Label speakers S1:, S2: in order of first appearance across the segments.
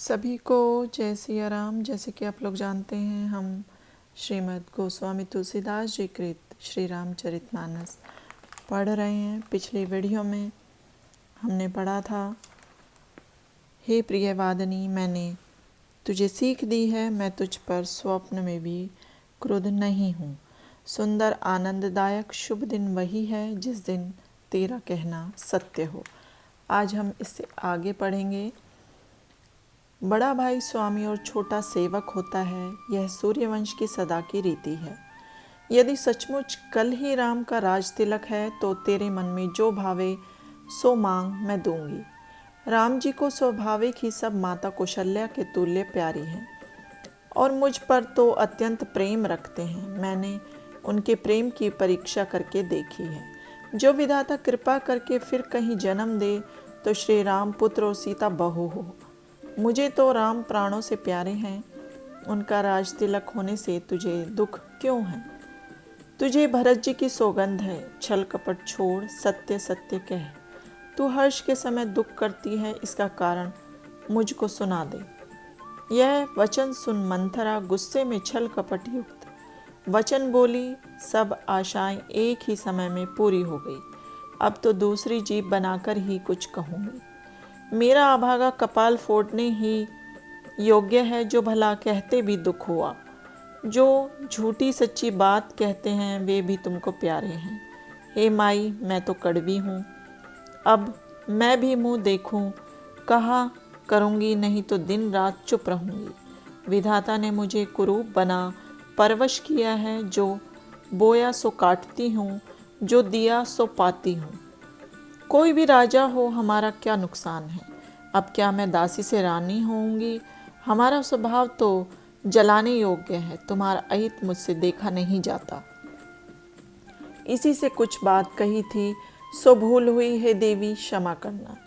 S1: सभी को जय सिया राम। जैसे कि आप लोग जानते हैं, हम श्रीमद् गोस्वामी तुलसीदास जी कृत श्री रामचरितमानस पढ़ रहे हैं। पिछली वीडियो में हमने पढ़ा था, हे प्रिय वादनी, मैंने तुझे सीख दी है, मैं तुझ पर स्वप्न में भी क्रुद्ध नहीं हूँ। सुंदर आनंददायक शुभ दिन वही है जिस दिन तेरा कहना सत्य हो। आज हम इससे आगे पढ़ेंगे। बड़ा भाई स्वामी और छोटा सेवक होता है, यह सूर्यवंश की सदा की रीति है। यदि सचमुच कल ही राम का राज तिलक है तो तेरे मन में जो भावे सो मांग मैं दूंगी। राम जी को स्वाभाविक ही सब माता कौशल्या के तुल्य प्यारी हैं और मुझ पर तो अत्यंत प्रेम रखते हैं। मैंने उनके प्रेम की परीक्षा करके देखी है। जो विधाता कृपा करके फिर कहीं जन्म दे तो श्री राम पुत्र और सीता बहू हो। मुझे तो राम प्राणों से प्यारे हैं, उनका राज तिलक होने से तुझे दुख क्यों है? तुझे भरत जी की सौगंध है, छल कपट छोड़ सत्य सत्य कह। तू हर्ष के समय दुख करती है, इसका कारण मुझको सुना दे। यह वचन सुन मंथरा गुस्से में छल कपट युक्त वचन बोली। सब आशाएं एक ही समय में पूरी हो गई। अब तो दूसरी जीभ बनाकर ही कुछ कहूँगी। मेरा अभागा कपाल फोड़ने ही योग्य है, जो भला कहते भी दुख हुआ। जो झूठी सच्ची बात कहते हैं वे भी तुमको प्यारे हैं। हे माई, मैं तो कड़वी हूँ, अब मैं भी मुँह देखूँ कहा करूँगी, नहीं तो दिन रात चुप रहूँगी। विधाता ने मुझे कुरूप बना परवश किया है। जो बोया सो काटती हूँ, जो दिया सो पाती हूँ। कोई भी राजा हो, हमारा क्या नुकसान है? अब क्या मैं दासी से रानी होऊंगी? हमारा स्वभाव तो जलाने योग्य है, तुम्हारा अहित मुझसे देखा नहीं जाता। इसी से कुछ बात कही थी, सो भूल हुई है देवी, क्षमा करना।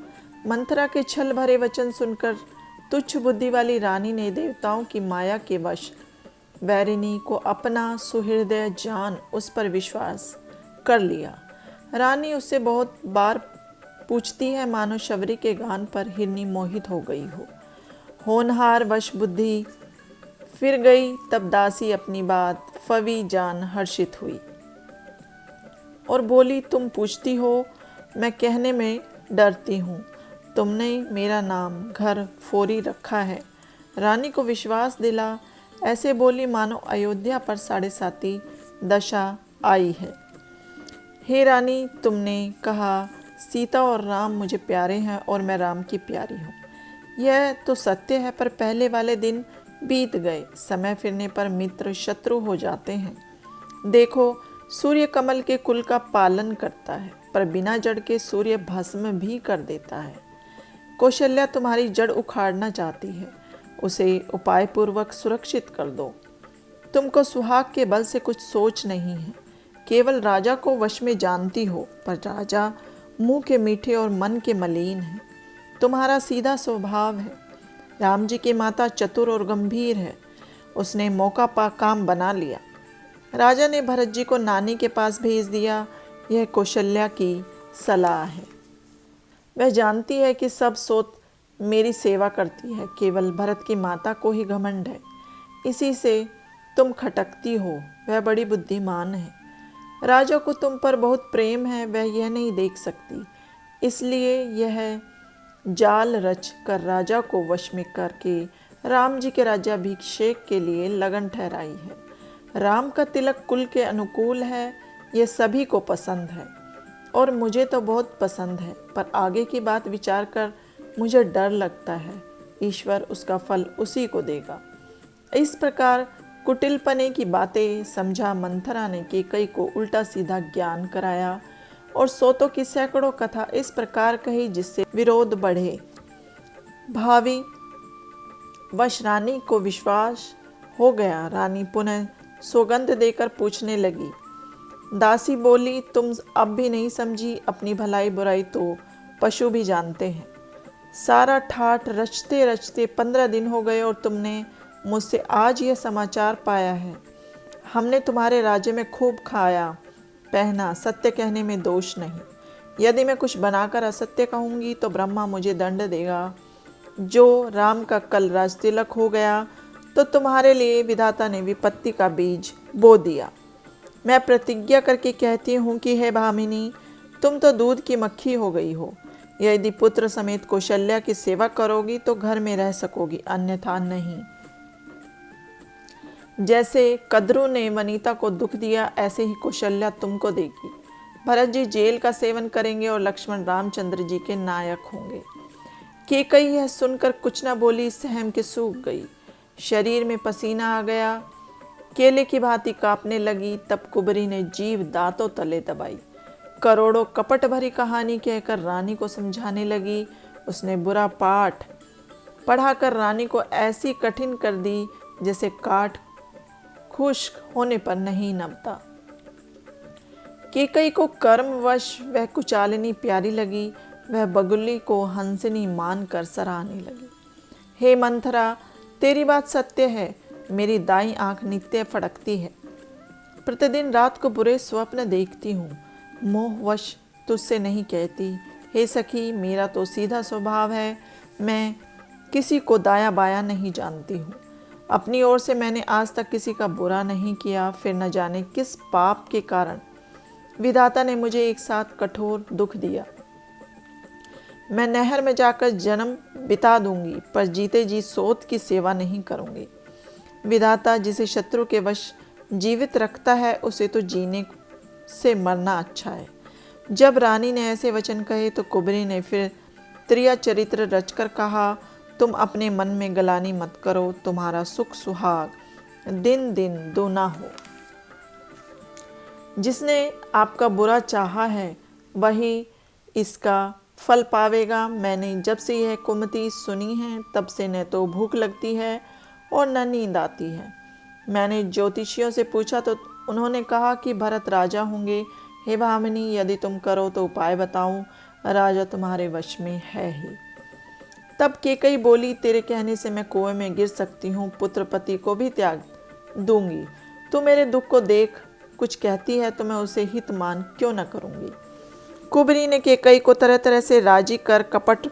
S1: मंथरा के छल भरे वचन सुनकर तुच्छ बुद्धि वाली रानी ने देवताओं की माया के वश वैरिणी को अपना सुहृदय जान उस पर विश्वास कर लिया। रानी उससे बहुत बार पूछती है, मानो शबरी के गान पर हिरनी मोहित हो गई हो। होनहार वश बुद्धि फिर गई, तब दासी अपनी बात फवी जान हर्षित हुई और बोली, तुम पूछती हो, मैं कहने में डरती हूँ। तुमने मेरा नाम घर फोरी रखा है। रानी को विश्वास दिला, ऐसे बोली मानो अयोध्या पर 7.5 दशा आई है। हे रानी, तुमने कहा सीता और राम मुझे प्यारे हैं और मैं राम की प्यारी हूँ। यह तो सत्य है, पर पहले वाले दिन बीत गए। समय फिरने पर मित्र शत्रु हो जाते हैं। देखो, सूर्य कमल के कुल का पालन करता है, पर बिना जड़ के सूर्य भस्म भी कर देता है। कौशल्या तुम्हारी जड़ उखाड़ना चाहती है, उसे उपाय पूर्वक सुरक्षित कर दो। तुमको सुहाग के बल से कुछ सोच नहीं है, केवल राजा को वश में जानती हो, पर राजा मुंह के मीठे और मन के मलिन है। तुम्हारा सीधा स्वभाव है। राम जी की माता चतुर और गंभीर है, उसने मौका पा काम बना लिया। राजा ने भरत जी को नानी के पास भेज दिया। यह कौशल्या की सलाह है। वह जानती है कि सब सोत मेरी सेवा करती है, केवल भरत की माता को ही घमंड है, इसी से तुम खटकती हो। वह बड़ी बुद्धिमान है, राजा को तुम पर बहुत प्रेम है, वह यह नहीं देख सकती, इसलिए यह जाल रच कर राजा को वश में करके राम जी के राज्याभिषेक के लिए लगन ठहराई है। राम का तिलक कुल के अनुकूल है, यह सभी को पसंद है और मुझे तो बहुत पसंद है, पर आगे की बात विचार कर मुझे डर लगता है। ईश्वर उसका फल उसी को देगा। इस प्रकार कुटिलपने की बातें समझा मंथरा ने कैकेयी को उल्टा सीधा ज्ञान कराया और सोतों की सैकड़ों कथा इस प्रकार कही जिससे विरोध बढ़े। भावी वश रानी को विश्वास हो गया। रानी पुनः सौगंध देकर पूछने लगी। दासी बोली, तुम अब भी नहीं समझी? अपनी भलाई बुराई तो पशु भी जानते हैं। सारा ठाठ रचते रचते 15 दिन हो गए और तुमने मुझसे आज यह समाचार पाया है। हमने तुम्हारे राज्य में खूब खाया पहना, सत्य कहने में दोष नहीं। यदि मैं कुछ बनाकर असत्य कहूँगी तो ब्रह्मा मुझे दंड देगा। जो राम का कल राज तिलक हो गया तो तुम्हारे लिए विधाता ने विपत्ति का बीज बो दिया। मैं प्रतिज्ञा करके कहती हूँ कि हे भामिनी, तुम तो दूध की मक्खी हो गई हो। यदि पुत्र समेत कौशल्या की सेवा करोगी तो घर में रह सकोगी, अन्यथा नहीं। जैसे कद्रू ने वनीता को दुख दिया, ऐसे ही कौशल्या तुमको देगी। भरत जी जेल का सेवन करेंगे और लक्ष्मण रामचंद्र जी के नायक होंगे। केकई यह सुनकर कुछ न बोली, सहम के सूख गई। शरीर में पसीना आ गया, केले की भांति कांपने लगी। तब कुबरी ने जीभ दांतों तले दबाई, करोड़ों कपट भरी कहानी कहकर रानी को समझाने लगी। उसने बुरा पाठ पढ़ाकर रानी को ऐसी कठिन कर दी जैसे काठ खुश्क होने पर नहीं नमता। केकई को कर्मवश वह कुचालिनी प्यारी लगी। वह बगुली को हंसनी मानकर सराहने लगी। हे मंथरा, तेरी बात सत्य है। मेरी दाईं आंख नित्य फड़कती है। प्रतिदिन रात को बुरे स्वप्न देखती हूँ। मोहवश तुझसे नहीं कहती। हे सखी, मेरा तो सीधा स्वभाव है। मैं किसी को दाया बाया नहीं जानती हूँ। अपनी ओर से मैंने आज तक किसी का बुरा नहीं किया। फिर न जाने किस पाप के कारण विधाता ने मुझे एक साथ कठोर दुख दिया। मैं नहर में जाकर जन्म बिता दूंगी, पर जीते जी सोत की सेवा नहीं करूंगी। विधाता जिसे शत्रु के वश जीवित रखता है, उसे तो जीने से मरना अच्छा है। जब रानी ने ऐसे वचन कहे तो कुबरी ने फिर त्रिया चरित्र रचकर कहा, तुम अपने मन में गलानी मत करो। तुम्हारा सुख सुहाग दिन दिन दूना हो। जिसने आपका बुरा चाहा है वही इसका फल पावेगा। मैंने जब से यह कुमति सुनी है तब से न तो भूख लगती है और न नींद आती है। मैंने ज्योतिषियों से पूछा तो उन्होंने कहा कि भरत राजा होंगे। हे भामिनी, यदि तुम करो तो उपाय बताऊं। राजा तुम्हारे वश में है ही। तब केकई बोली, तेरे कहने से मैं कुएं में गिर सकती हूँ, पुत्र पति को भी त्याग दूंगी। तू मेरे दुख को देख कुछ कहती है तो मैं उसे हित मान क्यों न करूँगी। कुबरी ने केकई को तरह तरह से राजी कर कपट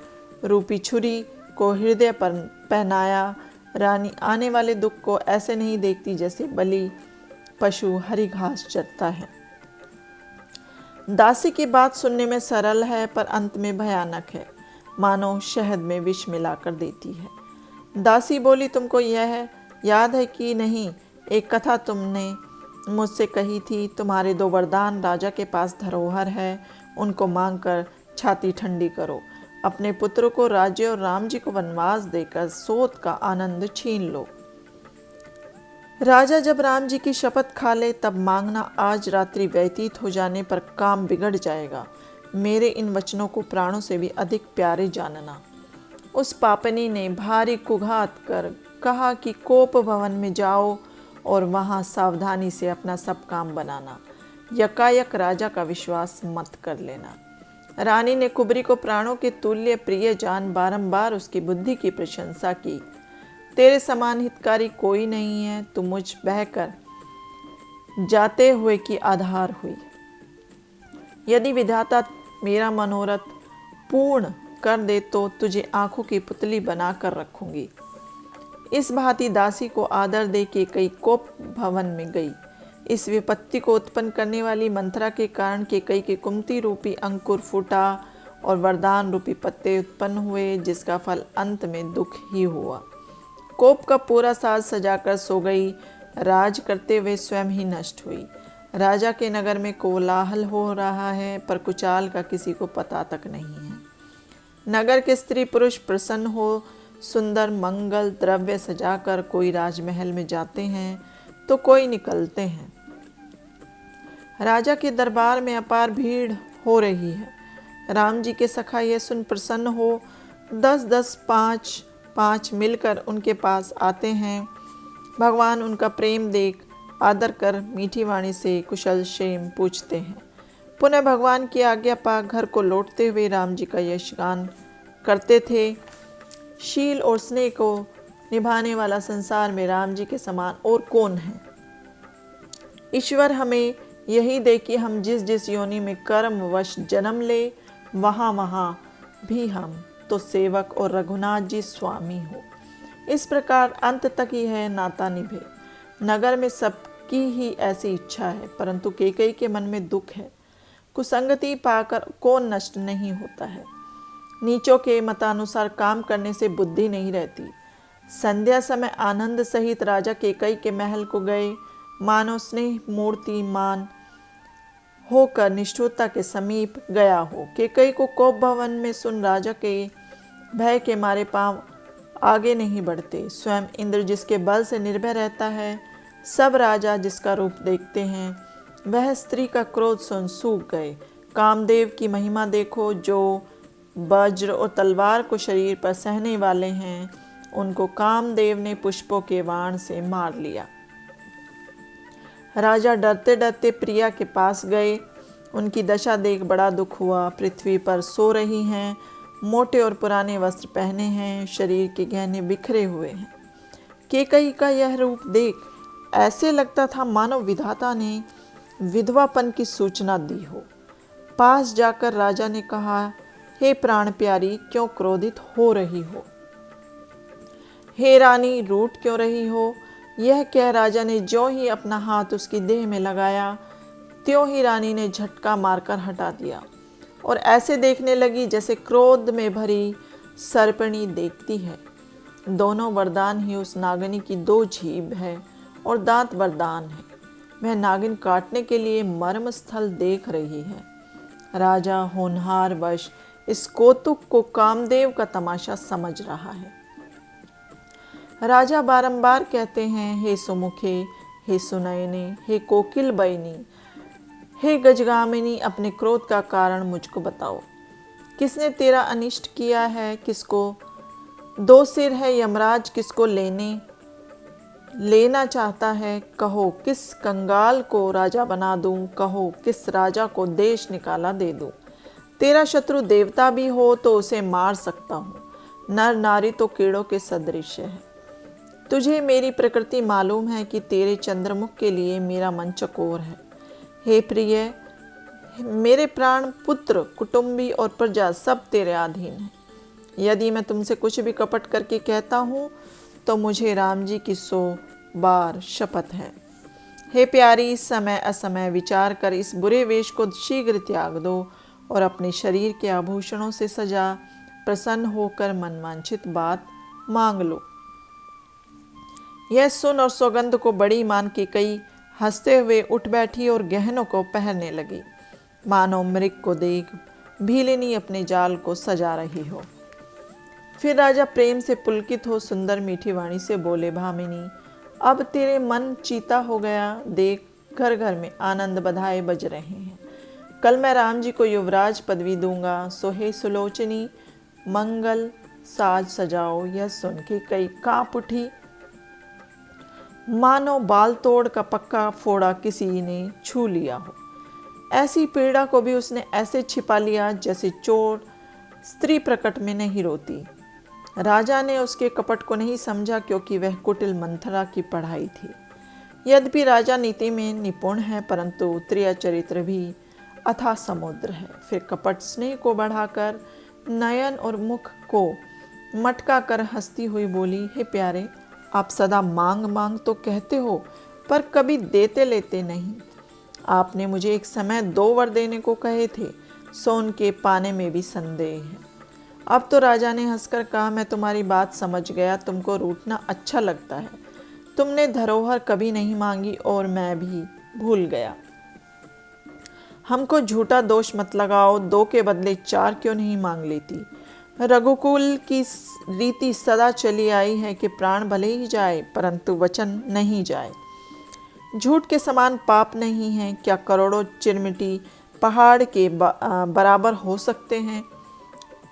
S1: रूपी छुरी को हृदय पर पहनाया। रानी आने वाले दुख को ऐसे नहीं देखती जैसे बलि पशु हरी घास चरता है। दासी की बात सुनने में सरल है पर अंत में भयानक है, मानो शहद में विष मिलाकर देती है। दासी बोली, तुमको यह याद है कि नहीं, एक कथा तुमने मुझसे कही थी। तुम्हारे 2 वरदान राजा के पास धरोहर है, उनको मांगकर छाती ठंडी करो। अपने पुत्र को राज्य और राम जी को वनवास देकर सोत का आनंद छीन लो। राजा जब राम जी की शपथ खा ले तब मांगना। आज रात्रि व्यतीत हो जाने पर काम बिगड़ जाएगा। मेरे इन वचनों को प्राणों से भी अधिक प्यारे जानना। उस पापनी ने भारी कुघात कर कहा कि कोप भवन में जाओ और वहां सावधानी से अपना सब काम बनाना। यकायक राजा का विश्वास मत कर लेना। रानी ने कुबरी को प्राणों के तुल्य प्रिय जान बारंबार उसकी बुद्धि की प्रशंसा की। तेरे समान हितकारी कोई नहीं है। तू मुझ बहकर जाते हुए की आधार हुई। यदि विधाता मेरा मनोरथ पूर्ण कर दे तो तुझे आंखों की पुतली बनाकर रखूंगी। इस भांति दासी को आदर दे के कई कोप भवन में गई। इस विपत्ति को उत्पन्न करने वाली मंथरा के कारण केकई के कुमति रूपी अंकुर फूटा और वरदान रूपी पत्ते उत्पन्न हुए, जिसका फल अंत में दुख ही हुआ। कोप का पूरा साज सजाकर सो गई। राज करते हुए स्वयं ही नष्ट हुई। राजा के नगर में कोलाहल हो रहा है पर कुचाल का किसी को पता तक नहीं है। नगर के स्त्री पुरुष प्रसन्न हो सुंदर मंगल द्रव्य सजाकर कोई राजमहल में जाते हैं तो कोई निकलते हैं। राजा के दरबार में अपार भीड़ हो रही है। राम जी के सखा यह सुन प्रसन्न हो 10-10 5-5 मिलकर उनके पास आते हैं। भगवान उनका प्रेम देख आदर कर मीठी वाणी से कुशल क्षेम पूछते हैं। पुनः भगवान की आज्ञा पा घर को लौटते हुए राम जी का यशगान करते थे। शील और स्नेह को निभाने वाला संसार में राम जी के समान और कौन है। ईश्वर हमें यही दे कि हम जिस जिस योनि में कर्मवश जन्म ले वहाँ वहाँ भी हम तो सेवक और रघुनाथ जी स्वामी हो। इस प्रकार अंत तक यह नाता निभे। नगर में सबकी ही ऐसी इच्छा है, परंतु कैकेयी के मन में दुख है। कुसंगति पाकर कौन नष्ट नहीं होता है। नीचों के मतानुसार काम करने से बुद्धि नहीं रहती। संध्या समय आनंद सहित राजा कैकेयी के महल को गए, मानो स्नेह मूर्तिमान होकर निष्ठुरता के समीप गया हो। कैकेयी को कोप भवन में सुन राजा के भय के मारे पांव आगे नहीं बढ़ते। स्वयं इंद्र जिसके बल से निर्भय रहता है, सब राजा जिसका रूप देखते हैं, वह स्त्री का क्रोध सुन सूख गए। कामदेव की महिमा देखो, जो वज्र और तलवार को शरीर पर सहने वाले हैं, उनको कामदेव ने पुष्पों के बाण से मार लिया। राजा डरते डरते प्रिया के पास गए। उनकी दशा देख बड़ा दुख हुआ। पृथ्वी पर सो रही हैं, मोटे और पुराने वस्त्र पहने हैं, शरीर के गहने बिखरे हुए हैं। कैकेयी का यह रूप देख ऐसे लगता था मानो विधाता ने विधवापन की सूचना दी हो। पास जाकर राजा ने कहा, हे प्राण प्यारी, क्यों क्रोधित हो रही हो? हे रानी, रूठ क्यों रही हो? यह कह राजा ने ज्यों ही अपना हाथ उसकी देह में लगाया, त्यों ही रानी ने झटका मारकर हटा दिया और ऐसे देखने लगी जैसे क्रोध में भरी सर्पणी देखती है। दोनों वरदान ही उस नागिनी की 2 जीभ है और दांत वरदान है। वह नागिन काटने के लिए मर्म स्थल देख रही है। राजा होनहार वश इस कौतुक को कामदेव का तमाशा समझ रहा है। राजा बारंबार कहते हैं, हे सुमुखे, हे सुनयने, हे कोकिल बयनी, हे गजगामिनी, अपने क्रोध का कारण मुझको बताओ। किसने तेरा अनिष्ट किया है? किसको 2 सिर है यमराज, किसको लेना चाहता है? कहो किस कंगाल को राजा बना दूं? कहो किस राजा को देश निकाला दे दूं? तेरा शत्रु देवता भी हो तो उसे मार सकता हूँ। नर नारी तो कीड़ों के सदृश है। तुझे मेरी प्रकृति मालूम है कि तेरे चंद्रमुख के लिए मेरा मन चकोर है। हे प्रिय, मेरे प्राण, पुत्र, कुटुंबी और प्रजा सब तेरे अधीन हैं। यदि मैं तुमसे कुछ भी कपट करके कहता हूँ तो मुझे राम जी की 100 बार शपथ है। हे प्यारी, समय असमय विचार कर इस बुरे वेश को शीघ्र त्याग दो और अपने शरीर के आभूषणों से सजा प्रसन्न होकर मनवांछित बात मांग लो। यह सुन और सौगंध को बड़ी मान कैकेयी हंसते हुए उठ बैठी और गहनों को पहनने लगी, मानो मृग को देख भीलिनी अपने जाल को सजा रही हो। फिर राजा प्रेम से पुलकित हो सुंदर मीठी वाणी से बोले, भामिनी, अब तेरे मन चीता हो गया। देख, घर घर में आनंद बधाई बज रहे हैं। कल मैं राम जी को युवराज पदवी दूंगा। सो हे सुलोचनी, मंगल साज सजाओ। यह सुन के कई कांप उठी, मानो बाल तोड़ का पक्का फोड़ा किसी ने छू लिया हो। ऐसी पीड़ा को भी उसने ऐसे छिपा लिया जैसे चोर स्त्री प्रकट में नहीं रोती। राजा ने उसके कपट को नहीं समझा, क्योंकि वह कुटिल मंथरा की पढ़ाई थी। यद्यपि राजा नीति में निपुण है, परंतु त्रिय चरित्र भी अथाह समुद्र है। फिर कपट स्नेह को बढ़ाकर नयन और मुख को मटका कर हंसती हुई बोली, हे प्यारे, आप सदा मांग मांग तो कहते हो, पर कभी देते लेते नहीं। आपने मुझे एक समय 2 वर देने को कहे थे, सो उनके पाने में भी संदेह है। अब तो राजा ने हंसकर कहा, मैं तुम्हारी बात समझ गया। तुमको रूठना अच्छा लगता है। तुमने धरोहर कभी नहीं मांगी और मैं भी भूल गया। हमको झूठा दोष मत लगाओ। 2 के बदले 4 क्यों नहीं मांग लेती? रघुकुल की रीति सदा चली आई है कि प्राण भले ही जाए, परंतु वचन नहीं जाए। झूठ के समान पाप नहीं है। क्या करोड़ों चिरमिटी पहाड़ के बराबर हो सकते हैं?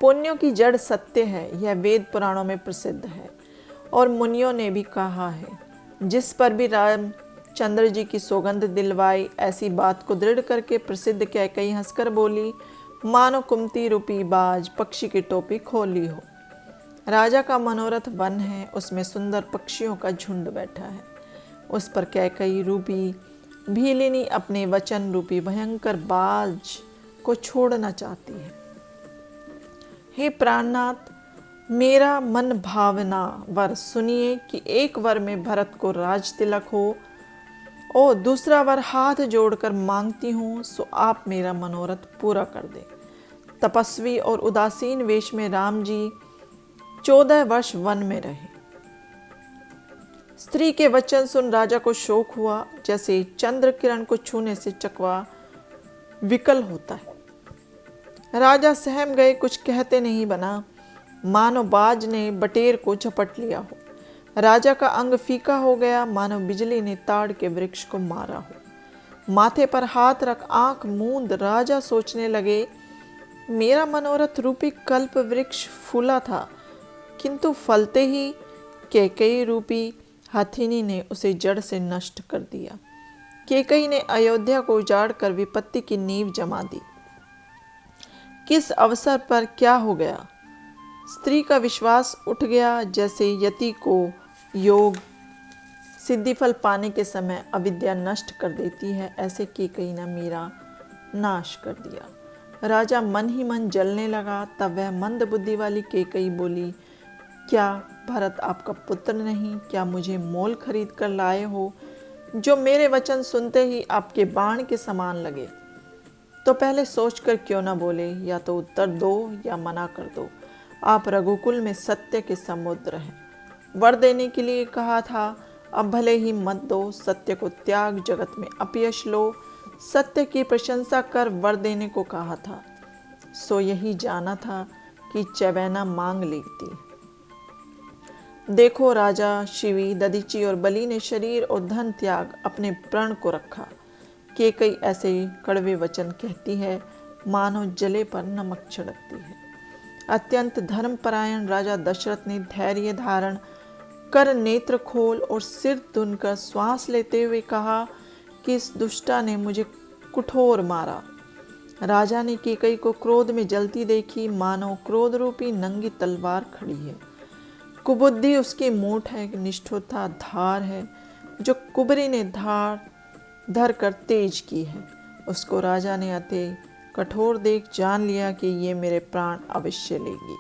S1: पुण्यों की जड़ सत्य है, यह वेद पुराणों में प्रसिद्ध है और मुनियों ने भी कहा है। जिस पर भी रामचंद्र जी की सौगंध दिलवाई, ऐसी बात को दृढ़ करके प्रसिद्ध कैकेयी हंसकर बोली, मानो कुमती रूपी बाज पक्षी की टोपी खोली हो। राजा का मनोरथ वन है, उसमें सुंदर पक्षियों का झुंड बैठा है। उस पर कैकेयी रूपी भीलिनी अपने वचन रूपी भयंकर बाज को छोड़ना चाहती है। हे प्राणनाथ, मेरा मन भावना वर सुनिए कि एक वर में भरत को राज तिलक हो और दूसरा वर हाथ जोड़कर मांगती हूँ, सो आप मेरा मनोरथ पूरा कर दे। तपस्वी और उदासीन वेश में राम जी 14 वर्ष वन में रहे। स्त्री के वचन सुन राजा को शोक हुआ, जैसे चंद्र किरण को छूने से चकवा विकल होता है। राजा सहम गए, कुछ कहते नहीं बना, मानो बाज ने बटेर को झपट लिया हो। राजा का अंग फीका हो गया, मानो बिजली ने ताड़ के वृक्ष को मारा हो। माथे पर हाथ रख आंख मूंद राजा सोचने लगे, मेरा मनोरथ रूपी कल्प वृक्ष फूला था, किंतु फलते ही कैकेयी रूपी हथिनी ने उसे जड़ से नष्ट कर दिया। कैकेयी ने अयोध्या को उजाड़ कर विपत्ति की नींव जमा दी। किस अवसर पर क्या हो गया? स्त्री का विश्वास उठ गया, जैसे यति को योग सिद्धिफल पाने के समय अविद्या नष्ट कर देती है, ऐसे कैकेयी ने मेरा नाश कर दिया। राजा मन ही मन जलने लगा। तब वह मंद बुद्धि वाली कैकेयी बोली, क्या भरत आपका पुत्र नहीं? क्या मुझे मोल खरीद कर लाए हो, जो मेरे वचन सुनते ही आपके बाण के समान लगे? तो पहले सोचकर क्यों न बोले, या तो उत्तर दो या मना कर दो। आप रघुकुल में सत्य के समुद्र हैं। वर देने के लिए कहा था, अब भले ही मत दो। सत्य को त्याग, जगत में अपयश लो। सत्य की प्रशंसा कर वर देने को कहा था, सो यही जाना था कि चवैना मांग लेती। देखो राजा, शिवी, दधीची और बलि ने शरीर और धन त्याग अपने प्रण को रखा। कैकेयी ऐसे कड़वे वचन कहती है, मानो जले पर नमक छिड़कती है। अत्यंत धर्मपरायण राजा दशरथ ने धैर्य धारण कर नेत्र खोल और सिर धुनकर श्वास लेते हुए कहा कि इस दुष्टा ने मुझे कठोर मारा। राजा ने कैकेयी को क्रोध में जलती देखी, मानो क्रोध रूपी नंगी तलवार खड़ी है। कुबुद्धि उसकी मूठ है, निष्ठुरता धार है, जो कुबरी ने धार धर कर तेज की है। उसको राजा ने अति कठोर देख जान लिया कि ये मेरे प्राण अवश्य लेगी।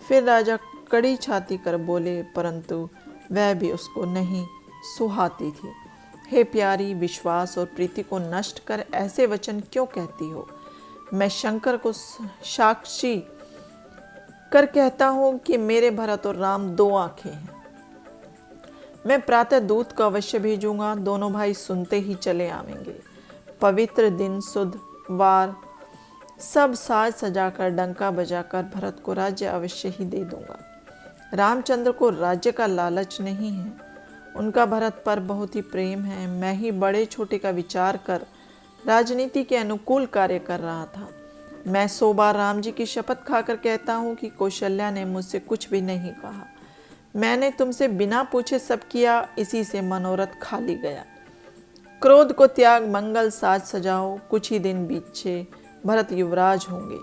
S1: फिर राजा कड़ी छाती कर बोले, परंतु वह भी उसको नहीं सुहाती थी। हे प्यारी, विश्वास और प्रीति को नष्ट कर ऐसे वचन क्यों कहती हो? मैं शंकर को साक्षी कर कहता हूँ कि मेरे भरत और राम 2 आंखें हैं। मैं प्रातः दूत को अवश्य भेजूंगा, दोनों भाई सुनते ही चले आवेंगे। पवित्र दिन, सुध, वार सब साज सजाकर डंका बजाकर भरत को राज्य अवश्य ही दे दूंगा। रामचंद्र को राज्य का लालच नहीं है, उनका भरत पर बहुत ही प्रेम है। मैं ही बड़े छोटे का विचार कर राजनीति के अनुकूल कार्य कर रहा था। मैं 100 बार राम जी की शपथ खाकर कहता हूँ कि कौशल्या ने मुझसे कुछ भी नहीं कहा। मैंने तुमसे बिना पूछे सब किया, इसी से मनोरथ खाली गया। क्रोध को त्याग, मंगल साज सजाओ, कुछ ही दिन बीचे भरत युवराज होंगे।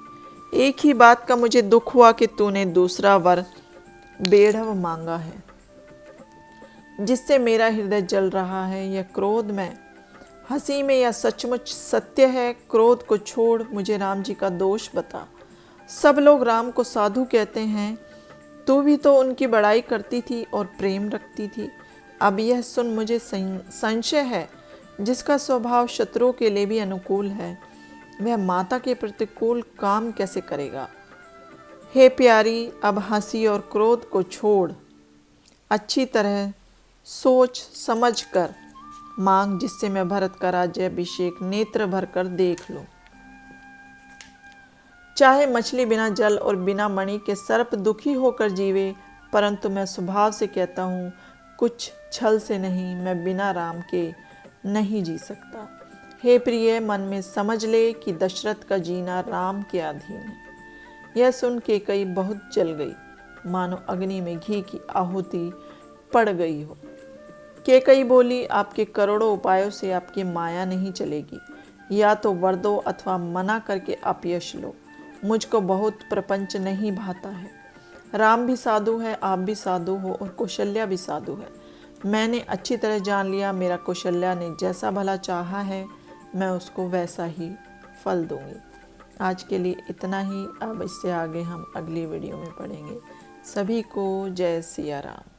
S1: एक ही बात का मुझे दुख हुआ कि तूने दूसरा वर बेढ़व मांगा है, जिससे मेरा हृदय जल रहा है। यह क्रोध में, हंसी में या सचमुच सत्य है? क्रोध को छोड़, मुझे राम जी का दोष बता। सब लोग राम को साधु कहते हैं, तू भी तो उनकी बड़ाई करती थी और प्रेम रखती थी। अब यह सुन मुझे संशय है, जिसका स्वभाव शत्रुओं के लिए भी अनुकूल है, वह माता के प्रतिकूल काम कैसे करेगा? हे प्यारी, अब हंसी और क्रोध को छोड़, अच्छी तरह सोच समझ कर मांग, जिससे मैं भरत का राज्य अभिषेक नेत्र भर कर देख लूं। चाहे मछली बिना जल और बिना मणि के सर्प दुखी होकर जीवे, परंतु मैं स्वभाव से कहता हूँ, कुछ छल से नहीं, मैं बिना राम के नहीं जी सकता। हे प्रिय, मन में समझ ले कि दशरथ का जीना राम के अधीन है। यह सुन कैकेयी बहुत जल गई, मानो अग्नि में घी की आहुति पड़ गई हो। कैकेयी बोली, आपके करोड़ों उपायों से आपकी माया नहीं चलेगी। या तो वर दो अथवा मना करके अपयश लो। मुझको बहुत प्रपंच नहीं भाता है। राम भी साधु है, आप भी साधु हो और कौशल्या भी साधु है। मैंने अच्छी तरह जान लिया, मेरा कौशल्या ने जैसा भला चाहा है, मैं उसको वैसा ही फल दूंगी। आज के लिए इतना ही। अब इससे आगे हम अगली वीडियो में पढ़ेंगे। सभी को जय सिया राम।